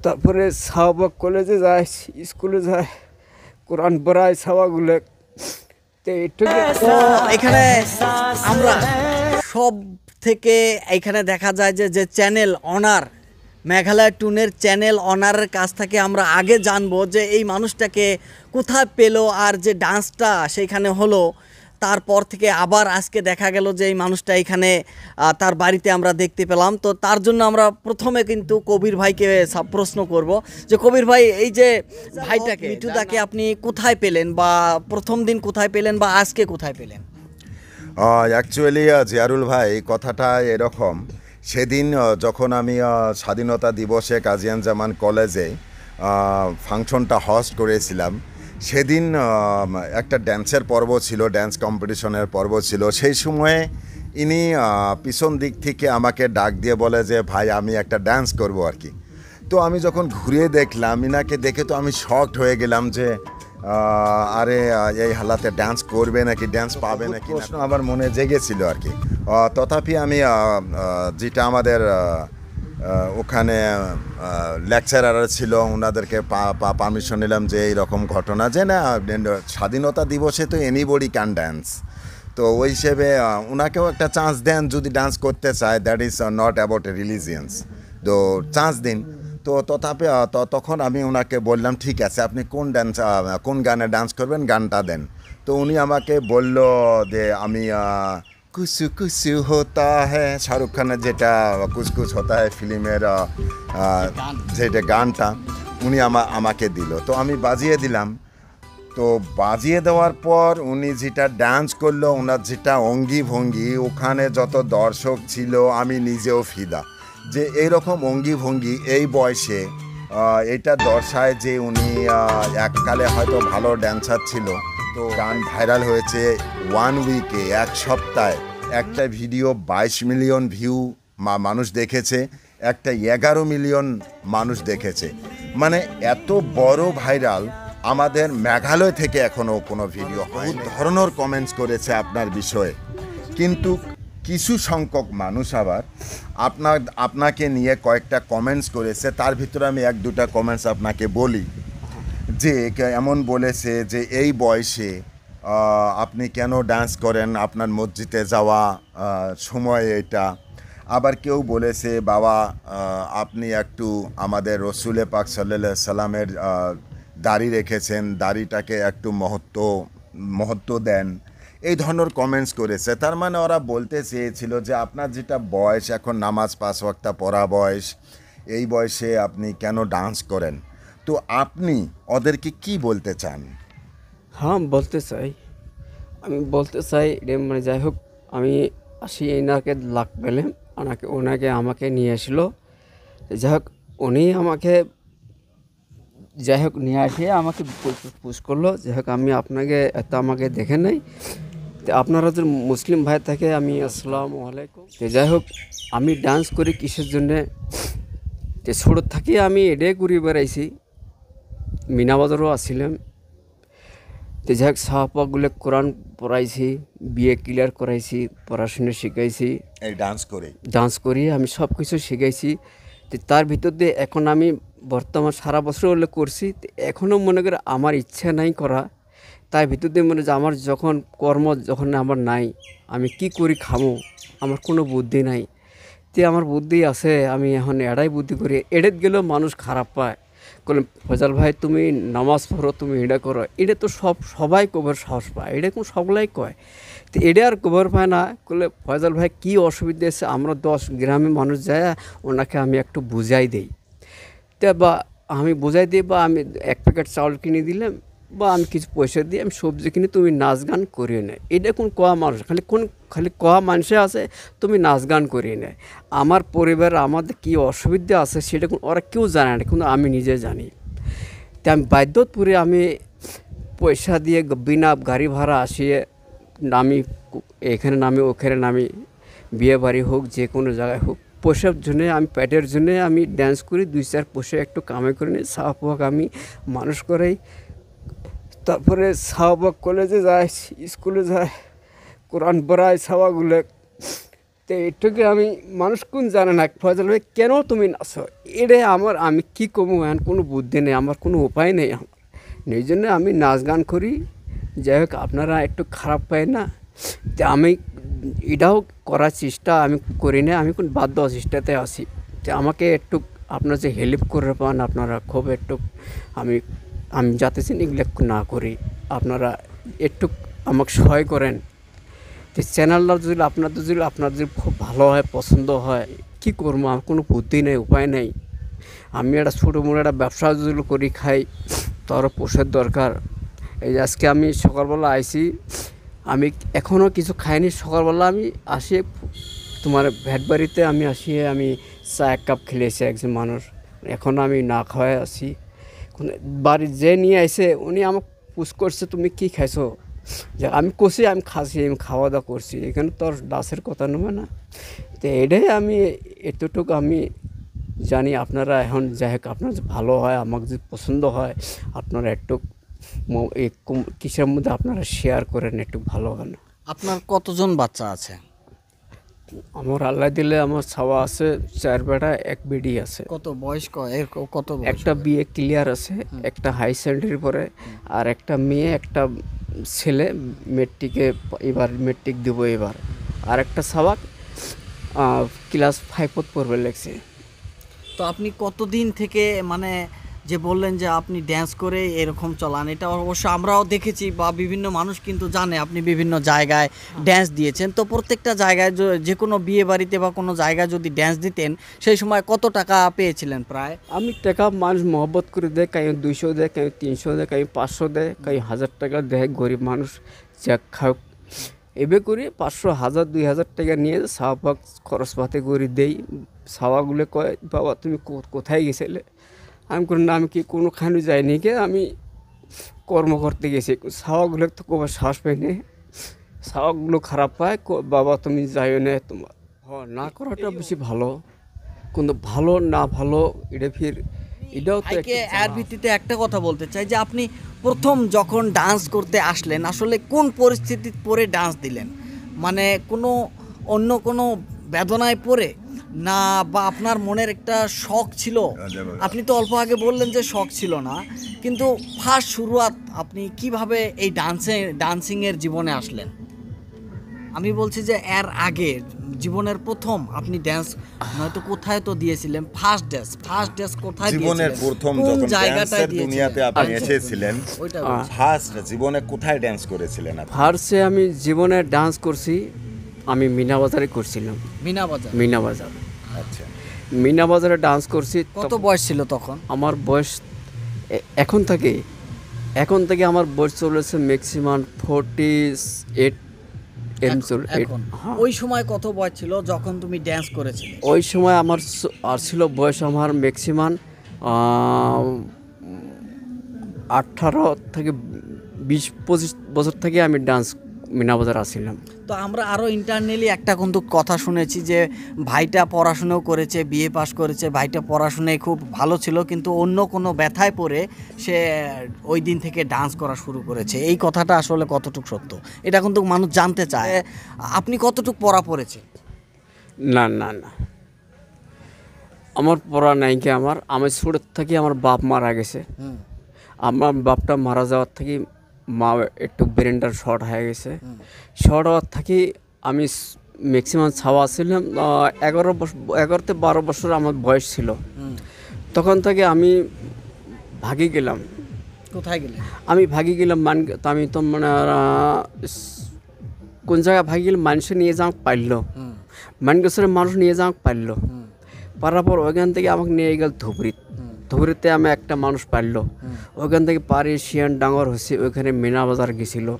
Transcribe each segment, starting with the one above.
তারপরে শাহবাগ কলেজে যায়, স্কুলে যায়, কোরআন পড়ায় শাহবাগুলো। তো এটুকু এখানে আমরা সব থেকে এখানে দেখা যায় যে চ্যানেল অনার, মেঘালয় টুনের চ্যানেল অনারের কাছ থেকে আমরা আগে জানবো যে এই মানুষটাকে কোথায় পেলো, আর যে ডান্সটা সেইখানে হলো তারপর থেকে আবার আজকে দেখা গেল যে এই মানুষটা এখানে তার বাড়িতে আমরা দেখতে পেলাম। তো তার জন্য আমরা প্রথমে কিন্তু কবির ভাইকে প্রশ্ন করব যে কবির ভাই, এই যে ভাইটাকে মিঠুদাকে আপনি কোথায় পেলেন, বা প্রথম দিন কোথায় পেলেন, বা আজকে কোথায় পেলেন? অ্যাকচুয়ালি জিয়ারুল ভাই, কথাটা এরকম, সেদিন যখন আমি স্বাধীনতা দিবসে কাজিয়ানজামান কলেজে ফাংশনটা হোস্ট করেছিলাম, সেদিন একটা ড্যান্সের পর্ব ছিল, ড্যান্স কম্পিটিশনের পর্ব ছিল। সেই সময়ে ইনি পিছন দিক থেকে আমাকে ডাক দিয়ে বলে যে ভাই আমি একটা ডান্স করব আর কি। তো আমি যখন ঘুরিয়ে দেখলাম ইনাকে দেখে, তো আমি শকড হয়ে গেলাম যে আরে এই হালাতে ডান্স করবে নাকি, ডান্স পাবে নাকি, প্রশ্ন আমার মনে জেগেছিল আর কি। তথাপি আমি যেটা আমাদের ওখানে লেকচারার ছিল ওনাদেরকে পারমিশন নিলাম যে এইরকম ঘটনা, যে না স্বাধীনতা দিবসে তো এনিবডি ক্যান ড্যান্স। তো ওই হিসেবে ওনাকেও একটা চান্স দেন যদি ডান্স করতে চায়, that is not about a religions, তো চান্স দিন। তো তথাপি তখন আমি ওনাকে বললাম ঠিক আছে, আপনি কোন গানে ডান্স করবেন, গানটা দেন। তো উনি আমাকে বলল যে আমি কুসু কুসু হতা হ্যাঁ, শাহরুখ খানের যেটা কুছ কুছ হতা হ্যাঁ ফিল্মের যেটা গানটা উনি আমাকে দিল। তো আমি বাজিয়ে দিলাম। তো বাজিয়ে দেওয়ার পর উনি যেটা ডান্স করলো, ওনার যেটা অঙ্গি ভঙ্গি, ওখানে যত দর্শক ছিল আমি নিজেও ফিদা, যে এইরকম অঙ্গি ভঙ্গি এই বয়সে এটা দর্শায় যে উনি এককালে হয়তো ভালো ড্যান্সার ছিল। তো গান ভাইরাল হয়েছে 1 উইকে, এক সপ্তাহে একটা ভিডিও 22 মিলিয়ন ভিউ মানুষ দেখেছে, একটা 11 মিলিয়ন মানুষ দেখেছে। মানে এত বড় ভাইরাল আমাদের মেঘালয় থেকে এখনও কোনো ভিডিও হয়। ধরনের কমেন্টস করেছে আপনার বিষয়ে, কিন্তু কিছু সংখ্যক মানুষ আবার আপনাকে নিয়ে কয়েকটা কমেন্টস করেছে। তার ভিতরে আমি 1-2টা কমেন্টস আপনাকে বলি। যে এমন বলেছে যে এই বয়সে আপনি কেন ডান্স করেন, আপনার মসজিদে যাওয়া সময় এটা। আবার কেউ বলেছে বাবা আপনি একটু আমাদের রসুলে পাক সাল্লাল্লাহু আলাইহি সাল্লামের দাড়ি রেখেছেন, দাড়িটাকে একটু মহত্ব দেন, এই ধরনের কমেন্টস করেছে। তার মানে ওরা বলতে চেয়েছিল যে আপনার যেটা বয়স এখন, নামাজ 5 ওয়াক্ত পড়া বয়স, এই বয়সে আপনি কেন ডান্স করেন। তো আপনি ওদেরকে কি বলতে চান? হ্যাঁ আমি বলতে চাই মানে যাই হোক, আমি আসি এনাকে লাগ পেলাম, ওনাকে আমাকে নিয়ে আসলো। যাই হোক উনি আমাকে যাই হোক নিয়ে আসে আমাকে পুশ করলো। যাই হোক আমি আপনাকে এত আমাকে দেখে নাই, তো আপনারা যে মুসলিম ভাই থাকে আমি আসসালামু আলাইকুম। তো যাই হোক আমি ডান্স করি কিসের জন্যে, তো ছোটো থাকি আমি এটাই ঘুরে বেড়াইছি, মিনাবাজারও আসছিলাম। তো যাই হোক শাহপাগুলো কোরআন পড়াইছি, বিএ ক্লিয়ার করাইছি, পড়াশুনো শিখাইছি, এই ডান্স করি আমি সব কিছু শিখাইছি। তো তার ভিতর দিয়ে এখন আমি বর্তমান সারা বছর হলে করছি, তো এখনও মনে করে আমার ইচ্ছা নাই করা। তার ভিতর দিয়ে মনে যে আমার যখন যখন আমার নাই, আমি কি করি খামো, আমার কোনো বুদ্ধি নাই। তে আমার বুদ্ধি আছে, আমি এখন এড়াই বুদ্ধি করি। এড়ে গেলেও মানুষ খারাপ পায়, বলে ফয়সাল ভাই তুমি নামাজ পড়ো, তুমি এটা করো, এটা তো সবাই কবর সাহস পায়, এটা কোন সবলাই কয়। তো এটা আর কবর পায় না, বলে ফয়সাল ভাই কী অসুবিধা আছে, আমরা 10 গ্রামে মানুষ যায়, ওনাকে আমি একটু বুঝাই দিই। তা বা আমি বুঝাই দিই, বা আমি 1 প্যাকেট চাউল কিনে দিলাম, বা আমি কিছু পয়সা দিয়ে আমি সবজি কিনে, তুমি নাচ গান করিয়ে নেয়। এটা কোন কোয়া মানুষ, খালি কোয়া মানুষে আছে তুমি নাচ গান করিয়ে নেয়। আমার পরিবার আমাদের কী অসুবিধা আছে সেটা ওরা কেউ জানে না, কিন্তু আমি নিজে জানি। তাই আমি বাধ্যতপুরে আমি পয়সা দিয়ে বিনা গাড়ি ভাড়া আসিয়ে নামি, এখানে নামি ওখানে নামি, বিয়ে বাড়ি হোক যে কোনো জায়গায় হোক, পয়সার জন্যে আমি পেটের জন্যে আমি ড্যান্স করি, 2-4 পয়সা একটু কামাই করে নিই, শাহবাগ আমি মানুষ করাই। তারপরে শাহবাগ কলেজে যায়, স্কুলে যায়, কোরআন পড়ায় শাহবাগুলো। তো এটুকু আমি মানুষ কোন জানে না ফয়জল ভাই কেন তুমি নাচো, এটা আমি কি কমু এখন কোনো বুদ্ধি নেই, আমার কোনো উপায় নেই আমার, এই জন্য আমি নাচ গান করি। যাই হোক আপনারা একটু খারাপ পায় না, যে আমি এটাও করার চেষ্টা আমি করি না, আমি কোন বাধ্য চেষ্টাতে আসি, যে আমাকে একটু আপনারা যে হেল্প করে পান আপনারা খুব একটু, আমি যাতে নেগলেক্ট না করি, আপনারা একটু আমাকে সহায় করেন। তো চ্যানেলটা যদি আপনার যদি খুব ভালো হয় পছন্দ হয় কী করবো, আমার কোনো বুদ্ধি নেই উপায় নেই। আমি একটা ছোটো মোটো একটা ব্যবসা যদি করি খাই, তারও পোষার দরকার। এই যে আজকে আমি সকালবেলা আইছি, আমি এখনও কিছু খাইনি, সকালবেলা আমি আসি তোমার ভ্যাট বাড়িতে আমি আসিয়ে আমি চা 1 কাপ খেলেছি একজন মানুষ, এখনও আমি না খাওয়াই আসি। বাড়ি যে নিয়ে আইসে উনি আমাকে পুষ করছে তুমি কি খাইছো, যে আমি কষি আমি খাসি, আমি খাওয়া দাওয়া করছি, এখানে তোর দাসের কথা নেবে না। তো এটাই আমি এতটুকু আমি জানি। আপনারা এখন যাই হোক আপনার যে ভালো হয়, আমাকে যদি পছন্দ হয় আপনারা একটু এই কিসের মধ্যে আপনারা শেয়ার করেন, একটু ভালো হয় না। আপনার কতজন বাচ্চা আছে? আমার আল্লাহ দিলে আমার ছাওয়া আছে 4 বেটা 1 বেডি আছে। কত বয়স কত বয়স? একটা বিয়ে ক্লিয়ার আছে, একটা হাই সেকেন্ডারি পরে, আর একটা মেয়ে একটা ছেলে মেট্রিকে এবার মেট্রিক দেবো এবার, আর একটা সাবাক ক্লাস 5 পড়বে লেগছে। তো আপনি কতদিন থেকে মানে যে বললেন যে আপনি ড্যান্স করে এরকম চলান, এটা অবশ্য আমরাও দেখেছি বা বিভিন্ন মানুষ কিন্তু জানে আপনি বিভিন্ন জায়গায় ড্যান্স দিয়েছেন। তো প্রত্যেকটা জায়গায় যে কোনো বিয়ে বাড়িতে বা কোনো জায়গায় যদি ড্যান্স দিতেন সেই সময় কত টাকা পেয়েছিলেন প্রায়? আমি টাকা মানুষ মহব্বত করে দেয়, কাই 200 দেয়, কাই 300 দেয়, কাই 500 দেয়, কাই 1000 টাকা দেয়, গরিব মানুষ যা খাও এবে করে 500 1000 2000 টাকা নিয়ে সাহাবাক খরচ পাতে করে দেই। সাহাবাগুলো কয় বাবা তুমি কোথায় গেছিলে, আমি করি না আমি কি কোনোখানে যাইনি, কে আমি কর্ম করতে গেছি। সাহাবাগুলো তো কোনো শ্বাস পাইনি, সাহাবাগুলো খারাপ পায়, বাবা তুমি যাইও না, তোমার না করাটা বেশি ভালো, কিন্তু ভালো না ভালো এটা ফির এটাও তো এর ভিত্তিতে একটা কথা বলতে চাই যে আপনি প্রথম যখন ডান্স করতে আসলেন আসলে কোন পরিস্থিতি পরে ডান্স দিলেন, মানে অন্য কোনো বেদনায় পড়ে না, বা আপনার মনের একটা শখ ছিল? আপনি তো অল্প আগে বললেন যে শখ ছিল না, কিন্তু ফার্স্ট শুরুয়াত আপনি কিভাবে এই ডান্সিংয়ের জীবনে আসলেন? আমি বলছি যে এর আগে জীবনের প্রথম আপনি ড্যান্স নয়তো কোথায় তো দিয়েছিলেন, ফার্স্ট ড্যান্স কোথায় জীবনের দিয়েছিলেন? প্রথম কোন যখন জায়গাটায় ড্যান্সের দুনিয়াতে আপনি এসেছিলেন, ওইটা ফার্স্ট জীবনে কোথায় ড্যান্স করেছিলেন আপনি? ফার্স্টে আমি জীবনে ডান্স করছি, আমি মিনাবাজারে করছিলাম। মিনাবাজার, আচ্ছা, মিনাবাজারে ডান্স করছি। কত বয়স ছিল তখন? আমার বয়স এখন থেকে আমার বয়স চলেছে ম্যাক্সিমাম 48 এরম চলে। এখন ওই সময় কত বয়স ছিল যখন তুমি ড্যান্স করেছিলে? ওই সময় আমার আর ছিল বয়স আমার ম্যাক্সিমাম 18 থেকে 20-25 বছর থেকে আমি ডান্স মিনাবাজার আসছিলাম। তো আমরা আরও ইন্টারনালি একটা কিন্তু কথা শুনেছি যে ভাইটা পড়াশুনো করেছে, বিএ পাস করেছে, ভাইটা পড়াশোনায় খুব ভালো ছিল, কিন্তু অন্য কোনো ব্যথায় পড়ে সে ওই দিন থেকে ডান্স করা শুরু করেছে। এই কথাটা আসলে কতটুকু সত্য এটা কিন্তু মানুষ জানতে চায়। আপনি কতটুকু পড়া পড়েছে? না আমার পড়া নাই কি, আমি ছোটোর থেকে আমার বাপ মারা গেছে। আমার বাপটা মারা যাওয়ার থেকে মা একটু ব্রেনটার শর্ট হয়ে গেছে। শর্ট হওয়ার থেকে আমি ম্যাক্সিমাম ছাওয়া ছিলাম 11-12 বছর আমার বয়স ছিল। তখন থেকে আমি ভাগি গেলাম। কোথায় গেলে? আমি ভাগি গেলাম আমি তো মানে কোন জায়গায় ভাগি গেলাম, মানুষে নিয়ে যাওয়া পারলো, মানগেশ্বরের মানুষ নিয়ে যাওয়া পারলো, পারার পর ওইখান থেকে আমাকে নিয়ে গেল ধুবড়িতে আমি একটা মানুষ পারলো, ওইখান থেকে পারি শিয়ান ডাঙর হয়েছি, ওইখানে মিনাবাজার গেছিলো।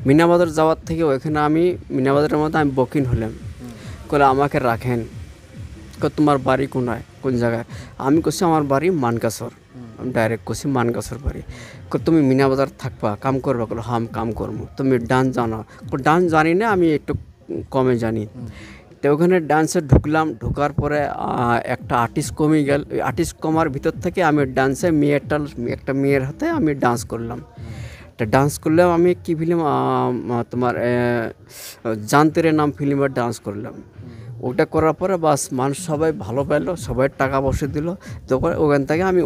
মিনাবাজার যাওয়ার থেকে ওইখানে আমি মিনাবাজারের মধ্যে আমি বকিন হলাম, বলে আমাকে রাখেন, তোমার বাড়ি কোন জায়গায়? আমি কছি আমার বাড়ি মানকাসর। আমি ডাইরেক্ট কছি মানকাসর বাড়ি। তুমি মিনাবাজার থাকবা, কাম করবা? বলো হ্যাঁ আমি কাম করবো। তুমি ডান্স জানো? ডান্স জানি না, আমি একটু কমে জানি। তো ওখানে ডান্সে ঢোকার পরে একটা আর্টিস্ট কমে গেল। ওই আর্টিস্ট কমার ভিতর থেকে আমি ডান্সে একটা মেয়ের হাতে আমি ডান্স করলাম। তো তা ডান্স করলাম আমি কি ফিল্ম তোমার জানতেরে নাম ফিল্মের ডান্স করলাম। ওটা করার পরে বাস মানুষ সবাই ভালো পেলো, সবাই টাকা বসে দিল। তখন ওখান থেকে আমি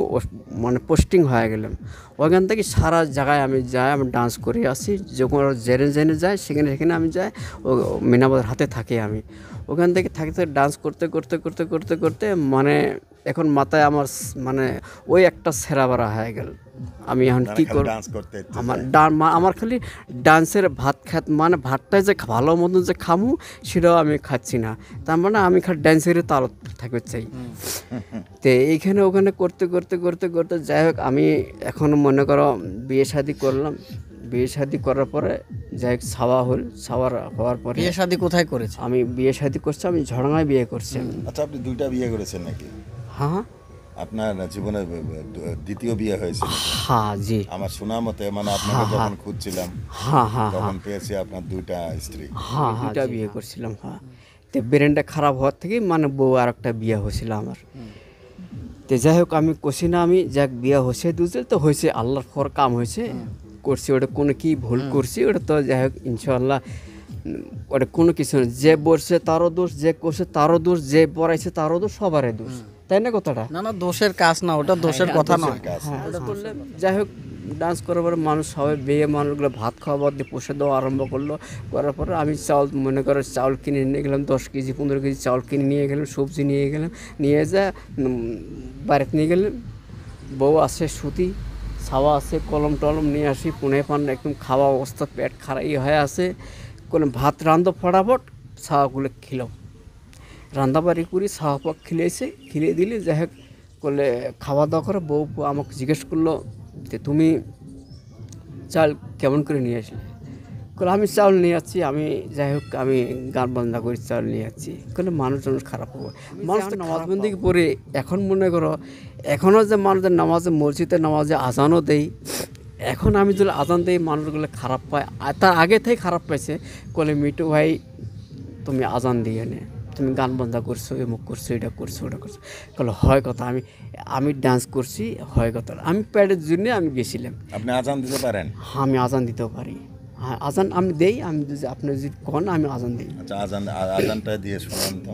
মানে পোস্টিং হয়ে গেলাম। ওখান থেকে সারা জায়গায় আমি যাই, আমি ডান্স করে আসি। যখন জেনে জেনে যায় সেখানে সেখানে আমি যাই, ও মিনাবাজার হাতে থাকি আমি। ওখান থেকে থাকতে ডান্স করতে করতে করতে করতে করতে মানে এখন মাথায় আমার মানে ওই একটা সেরা বাড়া হয়ে গেল। আমি এখন কী করব, ডান্স করতে ইচ্ছে আমার যায়। আমার খালি ডান্সের ভাত মানে ভাতটাই যে ভালো মতন যে খামু সেটাও আমি খাচ্ছি না। তার মানে আমি খালি ডান্সের তাল থাকতে চাই। তো এইখানে ওখানে করতে করতে করতে করতে যাই হোক আমি এখন মনে করো বিয়ে শাদি করলাম। বিয়ে শাদি করার পরে যাই হোক ছাওয়া হওয়ার পরে বিয়ে শাদী কোথায় করেছে? আমি বিয়ে শাদি করছি, আমি ঝড়াঙায় বিয়ে করছি আমি। আচ্ছা, আপনি 2টা বিয়ে করেছেন নাকি? হ্যাঁ আপনার জীবনে দ্বিতীয় বিয়ে হয়েছিল? হ্যাঁ জি আমার শোনা মতে, মানে আপনাকে যখন খুঁজছিলাম হ্যাঁ হ্যাঁ তখন পেয়েছি আপনার 2টা স্ত্রী। হ্যাঁ দুটা বিয়ে করছিলাম। হ্যাঁ, তো ব্রেনটা খারাপ হওয়ার থেকে মানে বউ আর একটা বিয়ে হয়েছিল আমার। তো যাই হোক আমি কষি না, আমি যাক বিয়ে হয়েছে দুজে তো হয়েছে, আল্লাহর পর কাম হয়েছে করছি। ওটা কোনো কি ভুল করছি ওটা তো যাই হোক ইনশাআল্লাহ ওটা কোনো কিছু না। যে বলছে তারও দোষ, যে করছে তারও দোষ, যে পড়াইছে তারও দোষ, সবারই দোষ, তাই না কথাটা? না না, দোষের কাজ না, ওটা দোষের কথা নয়। হ্যাঁ ওটা করলে যাই হোক ডান্স করার পরে মানুষ সবাই বিয়ে মানুষগুলো ভাত খাওয়া বাদ দিয়ে পোষে দেওয়া আরম্ভ করলো। করার পরে আমি চাউল মনে করো চাউল কিনে নিয়ে গেলাম, 10 কেজি 15 কেজি চাউল কিনে নিয়ে গেলাম, সবজি নিয়ে গেলাম, নিয়ে যা বাড়িতে নিয়ে গেলাম। বউ আছে সুতি, ছাওয়া আছে, কলম টলম নিয়ে আসি, পুনে পান একদম খাওয়া অবস্থা, পেট খারাই হয়ে আছে। কোনো ভাত রান্ধো ফটাফট, ছাওয়াগুলো খিলাও, রান্দাবাড়ি করি, ছাওয়া পাক খিলিয়ে দিলে যাই হোক করলে খাওয়া দাওয়া করে। বউ আমাকে জিজ্ঞেস করলো যে তুমি চাল কেমন করে নিয়ে আসলে? বলে আমি চাউল নিয়ে যাচ্ছি, আমি যাই হোক আমি গান বাজনা করি, চাউল নিয়ে যাচ্ছি। বলে মানুষজন খারাপ হবে, মানুষ তো নামাজবন্দি পড়ে এখন মনে করো এখনও যে মানুষের নামাজে মসজিদের নামাজে আজানও দেই, এখন আমি যদি আজান দিই মানুষগুলো খারাপ পায়, আর তার আগে থেকে খারাপ পাইছে। বলে মিটু ভাই তুমি আজান দিয়ে নে, তুমি গান বাজনা করছো, এমুক করছো, এটা করছো, ওটা করছো। বলে হয় কথা, আমি ডান্স করছি, হয় কথা। আমি প্যাডের জন্য আমি গেছিলাম। আপনি আজান দিতে পারেন? হ্যাঁ আমি আজান দিতেও পারি। হ্যাঁ আজান আমি দেই, আমি যদি আপনি যদি কন আমি আজান দিই। আচ্ছা, আজানটা দিয়ে শোনান তো।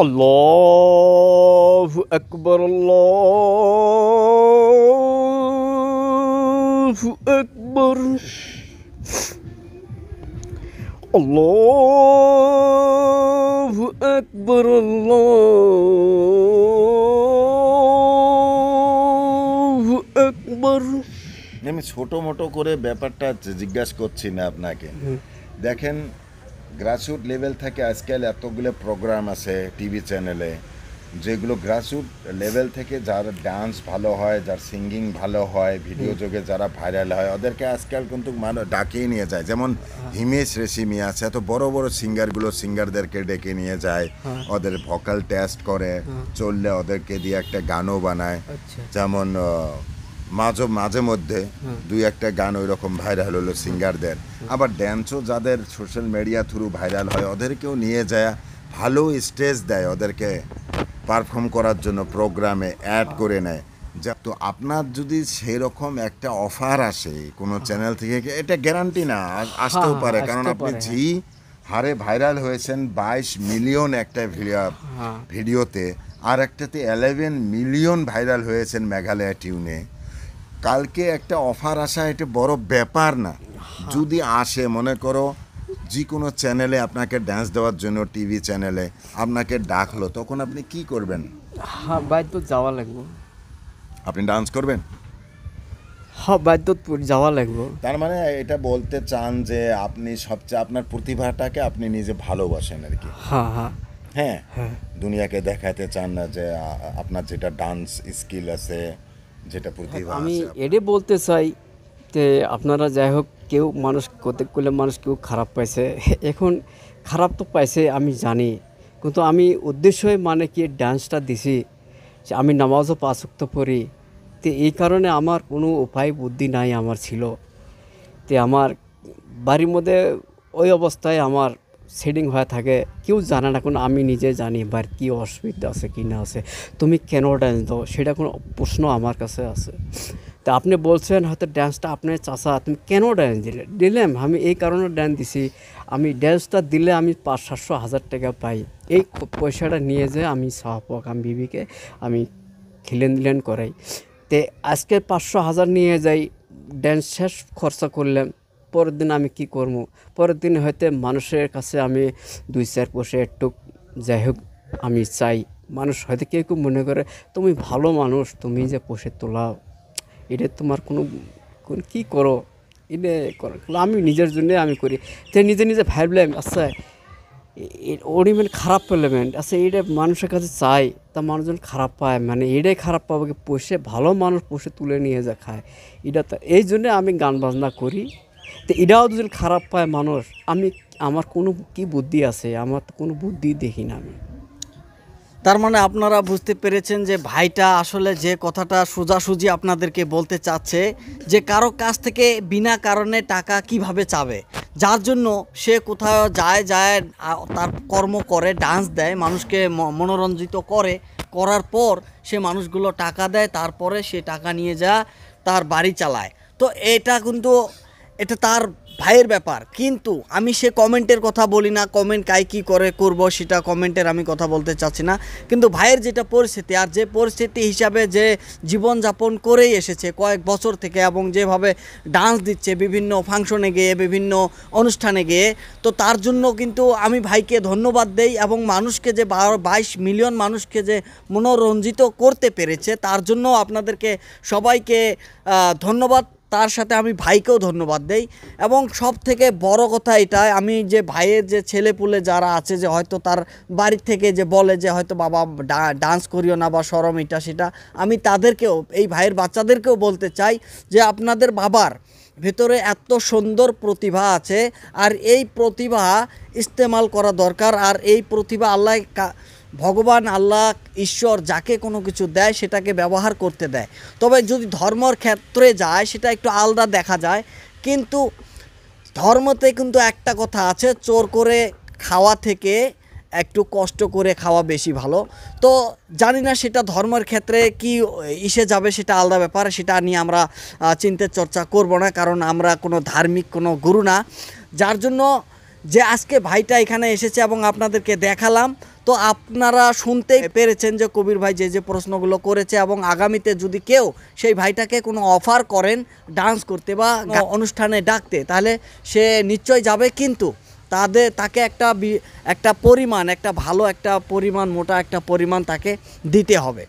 আল্লাহু আকবার, আল্লাহু আকবার, আল্লাহু আকবার, আল্লাহু আকবার। আমি ছোটো মোটো করে ব্যাপারটা জিজ্ঞাসা করছি না আপনাকে। দেখেন, গ্রাসরুট লেভেল থেকে আজকাল এতগুলো প্রোগ্রাম আছে টিভি চ্যানেলে, যেগুলো গ্রাসরুট লেভেল থেকে যার ডান্স ভালো হয়, যার সিঙ্গিং ভালো হয়, ভিডিও যোগে যারা ভাইরাল হয়, ওদেরকে আজকাল কিন্তু মানুষ ডাকিয়ে নিয়ে যায়। যেমন হিমেশ রেশমি আছে, এত বড় বড় সিঙ্গারদেরকে ডেকে নিয়ে যায়, ওদের ভোকাল টেস্ট করে, চললে ওদেরকে দিয়ে একটা গানও বানায়। যেমন মাঝে মধ্যে 2-1টা গান ওই রকম ভাইরাল হলো সিঙ্গারদের। আবার ড্যান্সও যাদের সোশ্যাল মিডিয়া থ্রু ভাইরাল হয়, ওদেরকেও নিয়ে যায়, ভালো স্টেজ দেয়, ওদেরকে পারফর্ম করার জন্য প্রোগ্রামে অ্যাড করে নেয়। তো আপনার যদি সেই রকম একটা অফার আসে কোনো চ্যানেল থেকে, এটা গ্যারান্টি না আসতেও পারে, কারণ আপনি জি হারে ভাইরাল হয়েছেন 22 মিলিয়ন একটা ভিডিওতে, আর একটাতে 11 মিলিয়ন ভাইরাল হয়েছেন মেঘালয় টিউনে। কালকে একটা অফার আসা এটা বড় ব্যাপার না। যদি আসে, মনে করো যে কোনো চ্যানেলে আপনাকে ডান্স দেওয়ার জন্য, টিভি চ্যানেলে আপনাকে ডাকলো, তখন আপনি কি করবেন? হ্যাঁ বাধ্য যাওয়া লাগবে। আপনি ডান্স করবেন? হ্যাঁ বাধ্য যাওয়া লাগবে। তার মানে এটা বলতে চান যে আপনি সবচেয়ে আপনার প্রতিভাটাকে আপনি নিজে ভালোবাসেন আর কি। হ্যাঁ হ্যাঁ হ্যাঁ, দুনিয়াকে দেখাতে চান না যে আপনার যেটা ডান্স স্কিল আছে, যেটা প্রতিভা আমি আছে। এটাই বলতে চাই যে আপনারা যাই হোক, কেউ মানুষ কতক করলে মানুষ কেউ খারাপ পাইছে, এখন খারাপ তো পাইছে আমি জানি, কিন্তু আমি উদ্দেশ্যই মানে কি ডান্সটা দিছি যে আমি নামাজও 5 ওয়াক্ত পড়ি। তো এই কারণে আমার কোনো উপায় বুদ্ধি নাই আমার ছিল। তো আমার বাড়ির মধ্যে ওই অবস্থায় আমার সেটিং হয়ে থাকে, কেউ জানে না, কোনো আমি নিজে জানি ভাই কী অসুবিধা আছে কি না আছে, তুমি কেন ড্যান্স দাও সেটা কোনো প্রশ্ন আমার কাছে আছে। তা আপনি বলছেন হয়তো ড্যান্সটা আপনার চাচা, তুমি কেন ড্যান্স দিলাম আমি এই কারণে ড্যান্স দিছি, আমি ড্যান্সটা দিলে আমি 500-700 টাকা পাই, এই পয়সাটা নিয়ে যে আমি সাহাপক আমি বিবিকে আমি খিলেন করাই। তে আজকে 500-1000 নিয়ে যাই, ড্যান্স শেষ খরচা করলাম, পরের দিন আমি কি করব, পরের দিন হয়তো মানুষের কাছে আমি 2-4 পয়সা একটু যাই হোক আমি চাই, মানুষ হয়তো কেউ কেউ মনে করে তুমি ভালো মানুষ, তুমি যে পোষে তোলাও এটা তোমার কোনো কী করো, এটা করো, আমি নিজের জন্যে আমি করি। তো নিজে নিজে ভাবলাম আচ্ছা ওরিমেন্ট খারাপ পেলেমেন্ট আচ্ছা এটা মানুষের কাছে চাই, তা মানুষজন খারাপ পায়, মানে এটাই খারাপ পাবে কি পোষে ভালো মানুষ পোষে তুলে নিয়ে যা খায়, এটা তো এই জন্যে আমি গান বাজনা করি। তো এটাও যদি খারাপ পায় মানুষ, আমি আমার কোনো কি বুদ্ধি আছে, আমার তো কোনো বুদ্ধি দেখি না আমি। তার মানে আপনারা বুঝতে পেরেছেন যে ভাইটা আসলে যে কথাটা সোজাসুজি আপনাদেরকে বলতে চাচ্ছে যে কারো কাছ থেকে বিনা কারণে টাকা কিভাবে চাবে, যার জন্য সে কোথাও যায় তার কর্ম করে, ডান্স দেয়, মানুষকে মনোরঞ্জিত করার পর সে মানুষগুলো টাকা দেয়, তারপরে সে টাকা নিয়ে যা তার বাড়ি চালায়। তো এটা তার ভাইয়ের ব্যাপার, কিন্তু আমি সে কমেন্টের কথা বলি না, কমেন্ট কী করব সেটা কমেন্টের আমি কথা বলতে চাচ্ছি না, কিন্তু ভাইয়ের যেটা পরিস্থিতি আর যে পরিস্থিতি হিসাবে যে জীবনযাপন করেই এসেছে কয়েক বছর থেকে, এবং যেভাবে ডান্স দিচ্ছে বিভিন্ন ফাংশনে গিয়ে বিভিন্ন অনুষ্ঠানে গিয়ে, তো তার জন্য কিন্তু আমি ভাইকে ধন্যবাদ দেই, এবং মানুষকে যে 22 মিলিয়ন মানুষকে যে মনোরঞ্জিত করতে পেরেছে তার জন্য আপনাদেরকে সবাইকে ধন্যবাদ, তার সাথে আমি ভাইকেও ধন্যবাদ দেই। এবং সব থেকে বড় কথা এটা, আমি যে ভাইয়ের যে ছেলেপুলে যারা আছে যে হয়তো তার বাড়ি থেকে যে বলে যে হয়তো বাবা ডান্স করিও না বা শরম এটা সেটা, আমি তাদেরকেও এই ভাইয়ের বাচ্চাদেরকেও বলতে চাই যে আপনাদের বাবার ভেতরে এত সুন্দর প্রতিভা আছে, আর এই প্রতিভা ইস্তেমাল করা দরকার, আর এই প্রতিভা ভগবান আল্লাহ ঈশ্বর যাকে কোনো কিছু দেয় সেটাকে ব্যবহার করতে দেয়। তবে যদি ধর্মর ক্ষেত্রে যায় সেটা একটু আলাদা দেখা যায়, কিন্তু ধর্মতে কিন্তু একটা কথা আছে, চোর করে খাওয়া থেকে একটু কষ্ট করে খাওয়া বেশি ভালো। তো জানি না সেটা ধর্মের ক্ষেত্রে কি ইসে যাবে, সেটা আলাদা ব্যাপার, সেটা নিয়ে আমরা চিন্তা চর্চা করব না, কারণ আমরা কোনো ধার্মিক কোনো গুরু না। যার জন্য যে আজকে ভাইটা এখানে এসেছে এবং আপনাদেরকে দেখালাম, তো আপনারা শুনতে পেরেছেন যে কবির ভাই যে প্রশ্নগুলো করেছে, এবং আগামীতে যদি কেউ সেই ভাইটাকে কোনো অফার করেন ডান্স করতে বা অনুষ্ঠানে ডাকতে, তাহলে সে নিশ্চয় যাবে, কিন্তু তাকে একটা পরিমাণ, একটা ভালো একটা পরিমাণ, মোটা একটা পরিমাণ তাকে দিতে হবে।